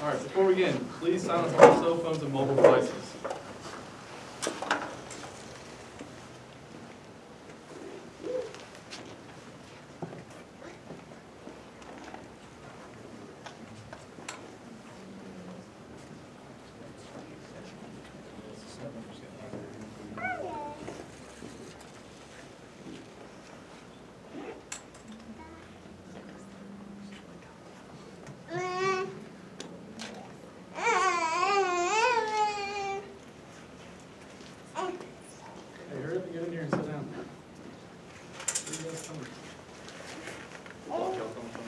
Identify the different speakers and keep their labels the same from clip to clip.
Speaker 1: All right, before we begin, please silence all cell phones and mobile devices. Hey, hurry up and get in here and sit down. Where you guys coming? Walk y'all coming from?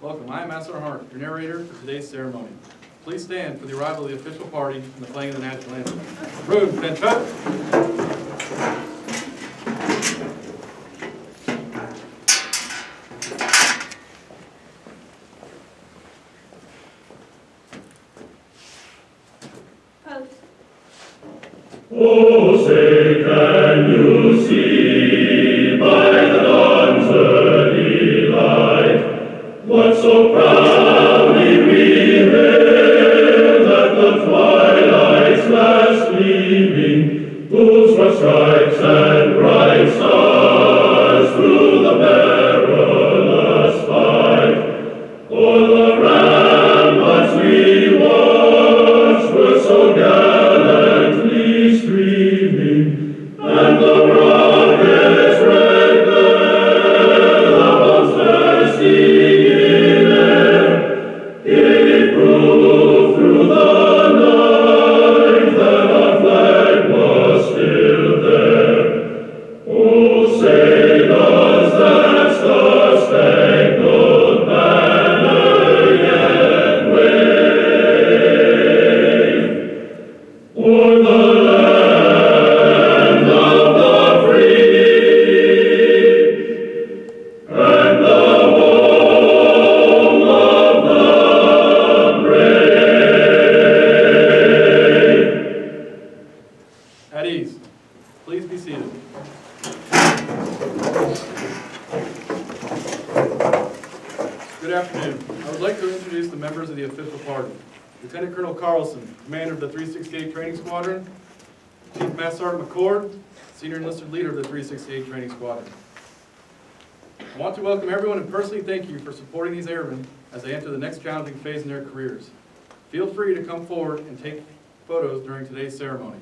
Speaker 1: Welcome, I am Master Hart, your narrator for today's ceremony. Please stand for the arrival of the official party and the playing of the national anthem. Room, bench up.
Speaker 2: Oh, say, can you see by the dawn's early light what so proudly we hailed at the twilight's last gleaming, whose broad stripes and bright stars through the perilous fight o'er the ramparts we watched were so gallantly streaming, and the rocket's red glare above bursting in air gave proof through the night that our flag was still there. Oh, say does that star-spangled banner yet wave o'er the land of the free and the home of the brave?
Speaker 1: At ease. Please be seated. Good afternoon. I would like to introduce the members of the official party. Lieutenant Colonel Carlson, commander of the 368 Training Squadron. Chief Master Sergeant McCord, senior enlisted leader of the 368 Training Squadron. I want to welcome everyone and personally thank you for supporting these airmen as they enter the next challenging phase in their careers. Feel free to come forward and take photos during today's ceremony.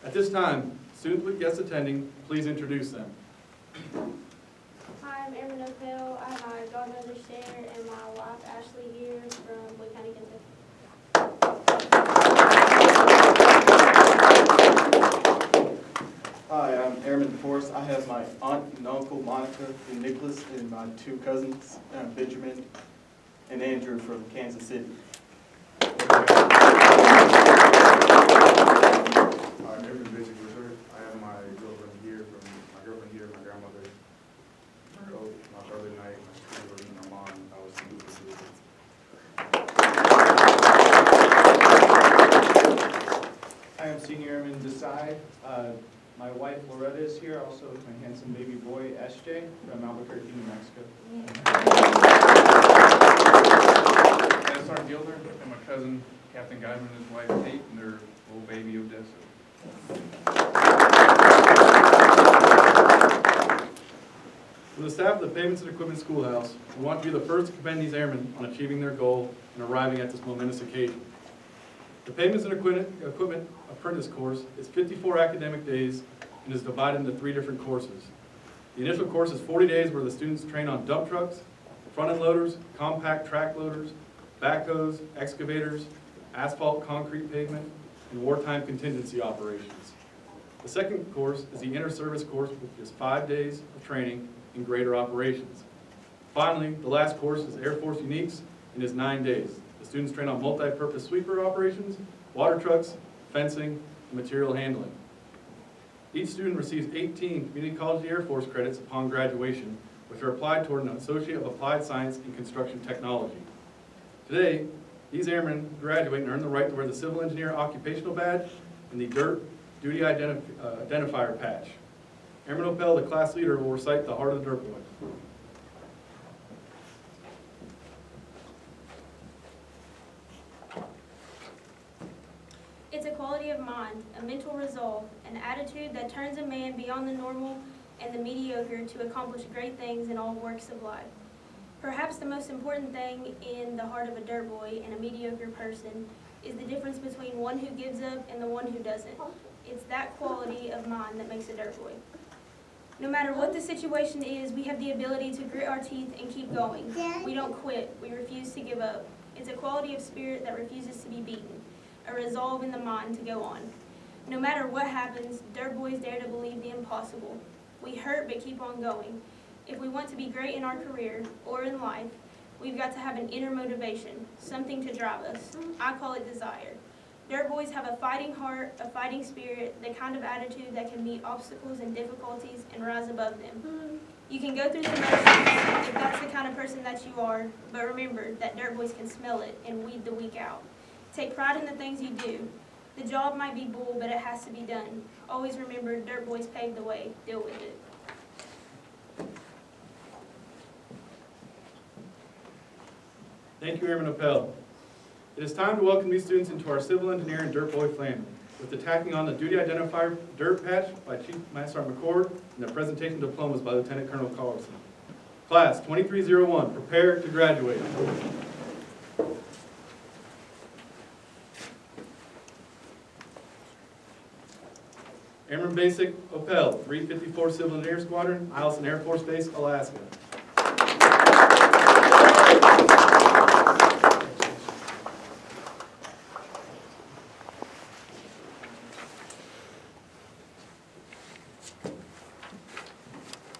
Speaker 1: At this time, students with guests attending, please introduce them.
Speaker 3: Hi, I'm Erin O'Pell. I have my godmother Sarah and my wife Ashley here from Boyd County, Kentucky.
Speaker 4: Hi, I'm Airman DeForest. I have my aunt and uncle Monica and Nicholas and my two cousins, Benjamin and Andrew from Kansas City.
Speaker 5: I'm Airman Basic Reserve. I have my girlfriend here, my grandmother, my brother Knight, my sister, and my mom. I was single for years.
Speaker 6: I am Senior Airman Desai. My wife Loretta is here, also my handsome baby boy SJ from Albuquerque, New Mexico.
Speaker 1: Master Sergeant Gilder and my cousin Captain Guyman and his wife Kate and their little baby Odessa. From the staff of the Pavements and Equipment Schoolhouse, we want to be the first to commend these airmen on achieving their goal and arriving at this momentous occasion. The Pavements and Equipment Apprentice course is 54 academic days and is divided into 3 different courses. The initial course is 40 days where the students train on dump trucks, front-end loaders, compact track loaders, backhoes, excavators, asphalt concrete pavement, and wartime contingency operations. The second course is the inter-service course, which is 5 days of training in greater operations. Finally, the last course is Air Force Uniques and is 9 days. The students train on multi-purpose sweeper operations, water trucks, fencing, and material handling. Each student receives 18 Community College of the Air Force credits upon graduation, which are applied toward an Associate of Applied Science in Construction Technology. Today, These airmen graduate and earn the right to wear the Civil Engineer Occupational Badge and the Dirt Duty Identifier Patch. Airman Opel, the class leader, will recite the Heart of the Dirt Boys.
Speaker 3: It's a quality of mind, a mental resolve, an attitude that turns a man beyond the normal and the mediocre to accomplish great things in all walks of life. Perhaps the most important thing in the heart of a dirt boy and a mediocre person is the difference between one who gives up and the one who doesn't. It's that quality of mind that makes a dirt boy. No matter what the situation is, we have the ability to grit our teeth and keep going. We don't quit. We refuse to give up. It's a quality of spirit that refuses to be beaten, a resolve in the mind to go on. No matter what happens, dirt boys dare to believe the impossible. We hurt but keep on going. If we want to be great in our career or in life, we've got to have an inner motivation, something to drive us. I call it desire. Dirt boys have a fighting heart, a fighting spirit, the kind of attitude that can meet obstacles and difficulties and rise above them. You can go through the motions if that's the kind of person that you are, but remember that dirt boys can smell it and weed the weak out. Take pride in the things you do. The job might be bull, but it has to be done. Always remember, dirt boys paved the way. Deal with it.
Speaker 1: Thank you, Airman Opel. It is time to welcome these students into our Civil Engineer and Dirt Boy family, with the tacking on the Duty Identifier Dirt Patch by Chief Master Sergeant McCord and the presentation diplomas by Lieutenant Colonel Carlson. Class 2301, prepare to graduate. Airman Basic Opel, 354 Civil Engineer Squadron, Eielson Air Force Base, Alaska.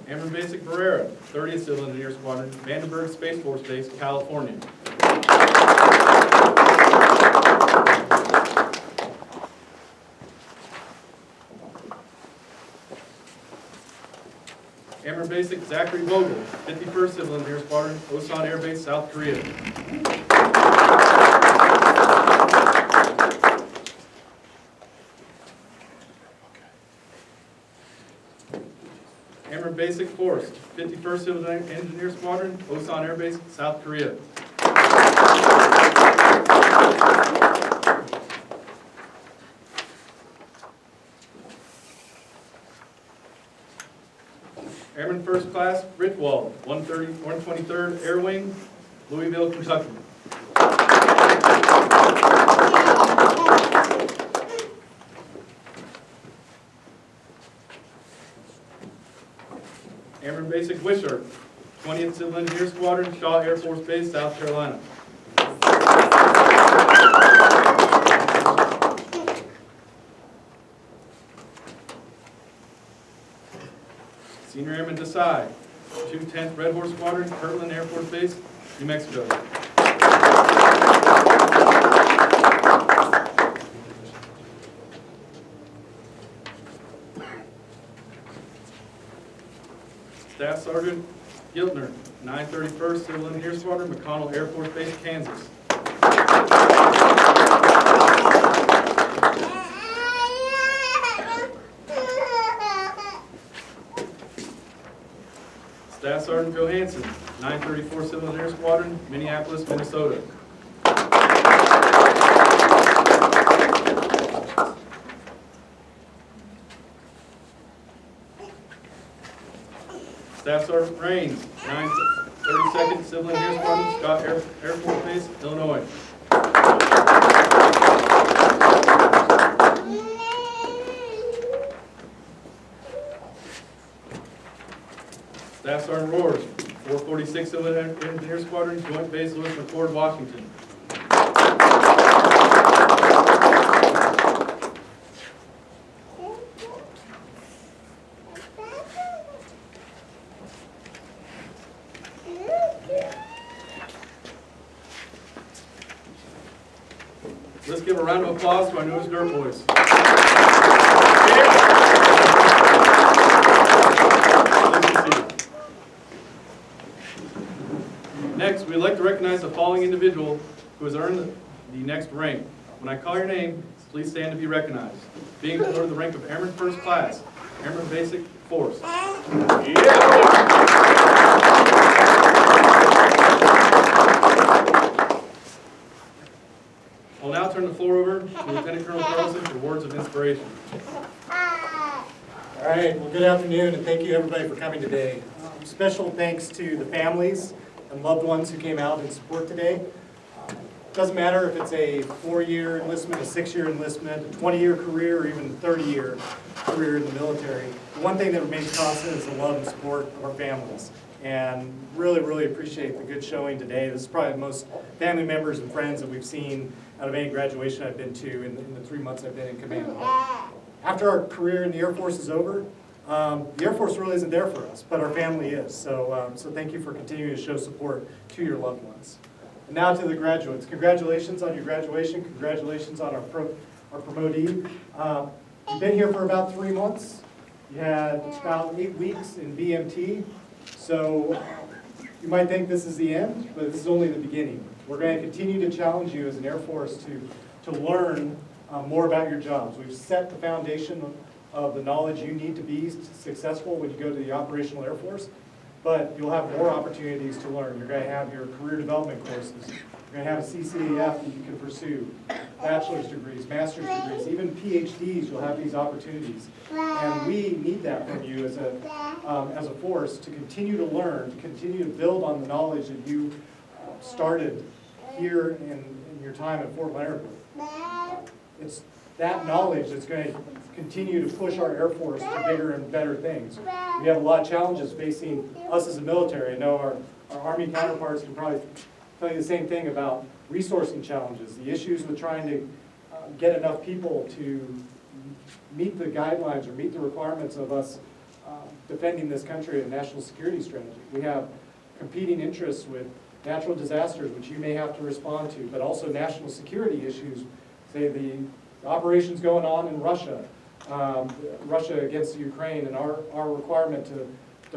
Speaker 1: Airman Basic Barrera, 30th Civil Engineer Squadron, Vandenberg Space Force Base, California. Airman Basic Zachary Vogel, 51st Civil Engineer Squadron, Osan Air Base, South Korea. Airman Basic Forrest, 51st Civil Engineer Squadron, Osan Air Base, South Korea. Airman First Class Richwald, 123rd Air Wing, Louisville, Kentucky. Airman Basic Wishart, 20th Civil Engineer Squadron, Shaw Air Force Base, South Carolina. Senior Airman Desai, 210th Red Horse Squadron, Kirtland Air Force Base, New Mexico. Staff Sergeant Giltner, 931st Civil Engineer Squadron, McConnell Air Force Base, Kansas. Staff Sergeant Johansson, 934 Civil Engineer Squadron, Minneapolis, Minnesota. Staff Sergeant Rains, 932nd Civil Engineer Squadron, Scott Air Force Base, Illinois. Staff Sergeant Roars, 446 Civil Engineer Squadron, Joint Base Lewis McCord, Washington. Let's give a round of applause to our newest Dirt Boys. Next, we'd like to recognize the following individual who has earned the next rank. When I call your name, please stand to be recognized. Being promoted to the rank of Airman First Class, Airman Basic Force. I'll now turn the floor over to Lieutenant Colonel Carlson for words of inspiration.
Speaker 7: All right, well, good afternoon, and thank you everybody for coming today. Special thanks to the families and loved ones who came out in support today. Doesn't matter if it's a 4-year enlistment, a 6-year enlistment, a 20-year career, or even a 30-year career in the military. The one thing that remains constant is the love and support of our families. And really, really appreciate the good showing today. This is probably the most family members and friends that we've seen out of any graduation I've been to in the 3 months I've been in command. After our career in the Air Force is over, the Air Force really isn't there for us, but our family is. So thank you for continuing to show support to your loved ones. And now to the graduates. Congratulations on your graduation. Congratulations on our promotee. You've been here for about 3 months. You had about 8 weeks in BMT. So you might think this is the end, but this is only the beginning. We're going to continue to challenge you as an Air Force to learn more about your jobs. We've set the foundation of the knowledge you need to be successful when you go to the Operational Air Force, but you'll have more opportunities to learn. You're going to have your career development courses. You're going to have a CCAF that you can pursue, bachelor's degrees, master's degrees, even PhDs. You'll have these opportunities. And we need that from you as a force to continue to learn, to continue to build on the knowledge that you started here in your time at Fort Leonard. It's that knowledge that's going to continue to push our Air Force to bigger and better things. We have a lot of challenges facing us as a military. I know our Army counterparts can probably tell you the same thing about resourcing challenges, the issues with trying to get enough people to meet the guidelines or meet the requirements of us defending this country and national security strategy. We have competing interests with natural disasters, which you may have to respond to, but also national security issues, say the operations going on in Russia, Russia against Ukraine, and our requirement to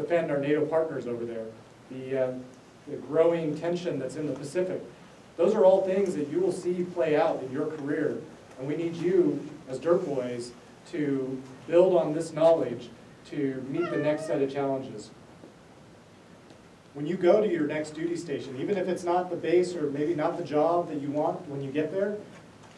Speaker 7: defend our NATO partners over there, the growing tension that's in the Pacific. Those are all things that you will see play out in your career, and we need you as Dirt Boyz to build on this knowledge to meet the next set of challenges. When you go to your next duty station, even if it's not the base or maybe not the job that you want when you get there,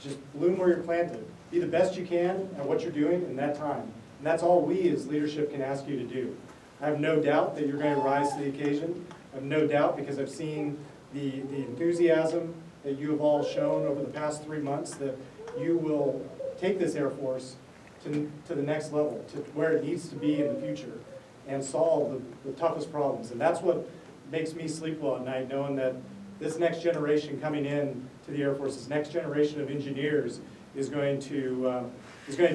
Speaker 7: just bloom where you're planted. Be the best you can at what you're doing in that time. And that's all we as leadership can ask you to do. I have no doubt that you're going to rise to the occasion. I have no doubt because I've seen the enthusiasm that you have all shown over the past 3 months that you will take this Air Force to the next level, to where it needs to be in the future and solve the toughest problems. And that's what makes me sleep well at night, knowing that this next generation coming in to the Air Force, this next generation of engineers is going to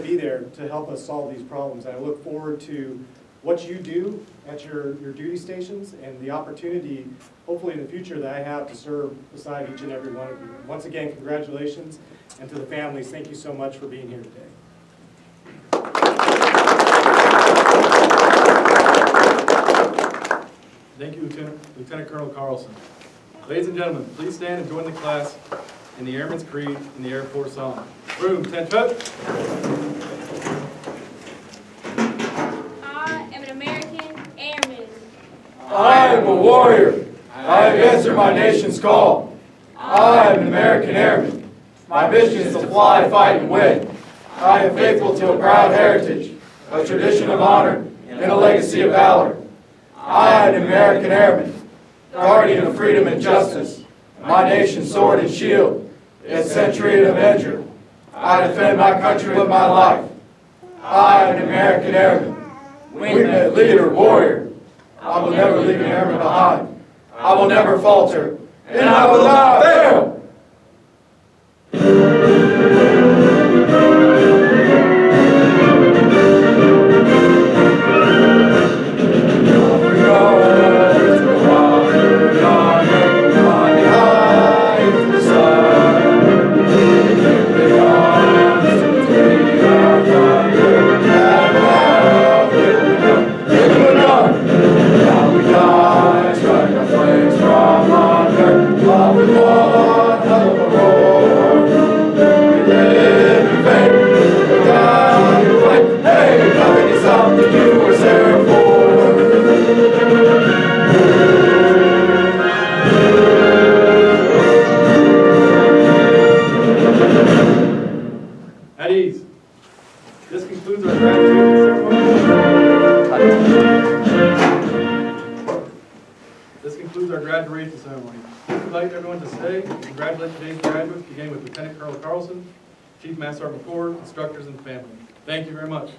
Speaker 7: be there to help us solve these problems. And I look forward to what you do at your duty stations and the opportunity, hopefully in the future, that I have to serve beside each and every one of you. Once again, congratulations, and to the families, thank you so much for being here today.
Speaker 1: Thank you, Lieutenant Colonel Carlson. Ladies and gentlemen, please stand and join the class in the Airman's Creed in the Air Force song. Room 10 foot.
Speaker 3: I am an American airman.
Speaker 2: I am a warrior. I have answered my nation's call. I am an American airman. My mission is to fly, fight, and win. I am faithful to a proud heritage, a tradition of honor, and a legacy of valor. I am an American airman, guardian of freedom and justice, my nation's sword and shield, its century and avenger. I defend my country with my life. I am an American airman, wingman, leader, warrior. I will never leave an airman behind. I will never falter, and I will not fail. Now we die, strike our flames from under, love and war.
Speaker 1: This concludes our graduation ceremony. This concludes our graduation ceremony. I'd like everyone to stay and congratulate today's graduates, beginning with Lieutenant Colonel Carlson, Chief Master Sergeant McCord, instructors, and family. Thank you very much.